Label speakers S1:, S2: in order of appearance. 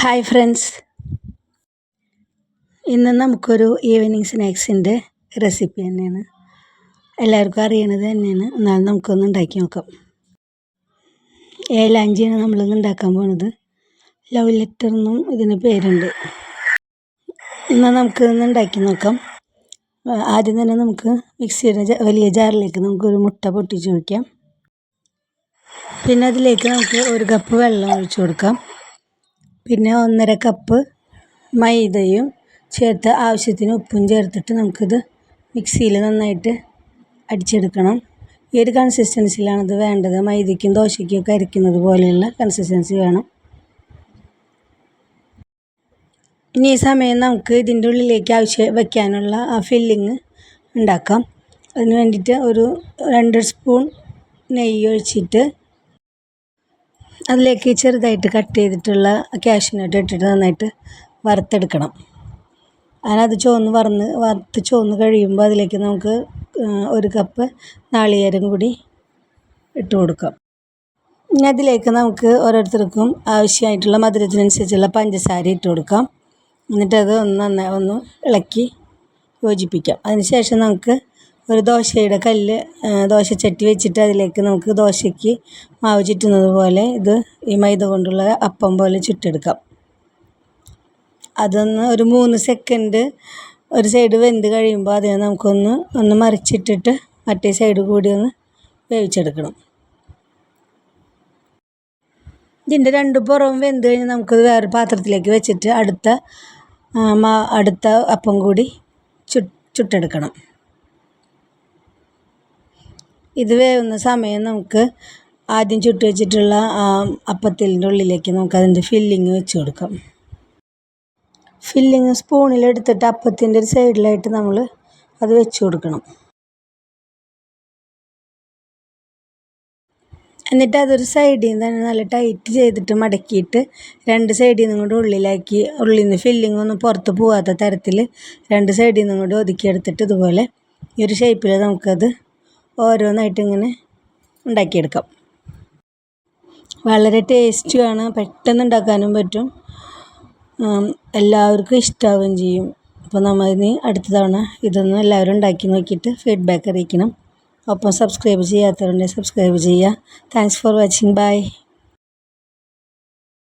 S1: Hi friends, ഇന്ന് നമുക്കൊരു evening സ്നാക്സിൻ്റെ recipe തന്നെയാണ്. എല്ലാവർക്കും അറിയണത് തന്നെയാണ്, എന്നാലും നമുക്കൊന്ന് ഉണ്ടാക്കി നോക്കാം. ഏലാഞ്ചിയാണ് നമ്മളിന്ന് ഉണ്ടാക്കാൻ പോകുന്നത്. ലവ് ലെറ്റർ എന്നും ഇതിന് പേരുണ്ട്. ഇന്ന് നമുക്കിന്ന് ഉണ്ടാക്കി നോക്കാം. ആദ്യം തന്നെ നമുക്ക് മിക്സിയുടെ വലിയ ജാറിലേക്ക് നമുക്കൊരു മുട്ട പൊട്ടിച്ച് വയ്ക്കാം. പിന്നെ അതിലേക്ക് നമുക്ക് 1 കപ്പ് വെള്ളം ഒഴിച്ചു കൊടുക്കാം. പിന്നെ 1.5 കപ്പ് മൈദയും ചേർത്ത് ആവശ്യത്തിന് ഉപ്പും ചേർത്തിട്ട് നമുക്കിത് മിക്സിയിൽ നന്നായിട്ട് അടിച്ചെടുക്കണം. ഈ ഒരു കൺസിസ്റ്റൻസിയിലാണ് ഇത് വേണ്ടത്. മൈദയ്ക്കും ദോശയ്ക്കും ഒക്കെ അരയ്ക്കുന്നത് പോലെയുള്ള കൺസിസ്റ്റൻസി വേണം. ഇനി ഈ സമയം നമുക്ക് ഇതിൻ്റെ ഉള്ളിലേക്ക് വയ്ക്കാനുള്ള ആ ഫില്ലിങ് ഉണ്ടാക്കാം. അതിന് വേണ്ടിയിട്ട് ഒരു 2 സ്പൂൺ നെയ്യ് ഒഴിച്ചിട്ട് അതിലേക്ക് ചെറുതായിട്ട് കട്ട് ചെയ്തിട്ടുള്ള കാഷ്യൂനട്ട് ഇട്ടിട്ട് നന്നായിട്ട് വറുത്തെടുക്കണം. അതിനത് വറുത്ത് ചുവന്ന് കഴിയുമ്പോൾ അതിലേക്ക് നമുക്ക് 1 കപ്പ് നാളികേരം കൂടി ഇട്ട് കൊടുക്കാം. ഇനി അതിലേക്ക് നമുക്ക് ഓരോരുത്തർക്കും ആവശ്യമായിട്ടുള്ള മധുരത്തിനനുസരിച്ചുള്ള പഞ്ചസാര ഇട്ട് കൊടുക്കാം. എന്നിട്ടത് നന്നായി ഒന്ന് ഇളക്കി യോജിപ്പിക്കാം. അതിനുശേഷം നമുക്ക് ഒരു ദോശയുടെ ദോശച്ചട്ടി വെച്ചിട്ട് അതിലേക്ക് നമുക്ക് ദോശയ്ക്ക് മാവ് ചുറ്റുന്നത് പോലെ ഈ മൈദ കൊണ്ടുള്ള അപ്പം പോലെ ചുട്ടെടുക്കാം. അതൊന്ന് ഒരു 3 സെക്കൻഡ് ഒരു സൈഡ് വെന്ത് കഴിയുമ്പോൾ അതിനെ നമുക്കൊന്ന് മറിച്ചിട്ടിട്ട് മറ്റേ സൈഡ് കൂടി ഒന്ന് വേവിച്ചെടുക്കണം. ഇതിൻ്റെ 2 പുറവും വെന്ത് കഴിഞ്ഞ് നമുക്കത് വേറെ പാത്രത്തിലേക്ക് വെച്ചിട്ട് അടുത്ത അപ്പം കൂടി ചുട്ടെടുക്കണം. ഇത് വേവുന്ന സമയം നമുക്ക് ആദ്യം ചുട്ട് വെച്ചിട്ടുള്ള അപ്പത്തിൻ്റെ ഉള്ളിലേക്ക് നമുക്കതിൻ്റെ ഫില്ലിങ് വെച്ച് കൊടുക്കാം. ഫില്ലിങ് സ്പൂണിലെടുത്തിട്ട് അപ്പത്തിൻ്റെ ഒരു സൈഡിലായിട്ട് നമ്മൾ അത് വെച്ച് കൊടുക്കണം. എന്നിട്ട് അതൊരു സൈഡിൽ നിന്ന് തന്നെ നല്ല ടൈറ്റ് ചെയ്തിട്ട് മടക്കിയിട്ട് 2 സൈഡിൽ നിന്നും കൂടി ഉള്ളിൽ നിന്ന് ഫില്ലിങ് ഒന്നും പുറത്ത് പോകാത്ത തരത്തിൽ 2 സൈഡിൽ നിന്നും കൂടി ഒതുക്കിയെടുത്തിട്ട് ഇതുപോലെ ഈ ഒരു ഷേപ്പിൽ നമുക്കത് ഓരോന്നായിട്ട് ഇങ്ങനെ ഉണ്ടാക്കിയെടുക്കാം. വളരെ ടേസ്റ്റിയാണ്, പെട്ടെന്ന് ഉണ്ടാക്കാനും പറ്റും, എല്ലാവർക്കും ഇഷ്ടാവുകയും ചെയ്യും. അപ്പോൾ നമ്മളിനി അടുത്ത തവണ ഇതൊന്ന് എല്ലാവരും ഉണ്ടാക്കി നോക്കിയിട്ട് ഫീഡ്ബാക്ക് അറിയിക്കണം. ഒപ്പം സബ്സ്ക്രൈബ് ചെയ്യാത്തവരുണ്ടെങ്കിൽ സബ്സ്ക്രൈബ് ചെയ്യുക. Thanks for watching. ബൈ.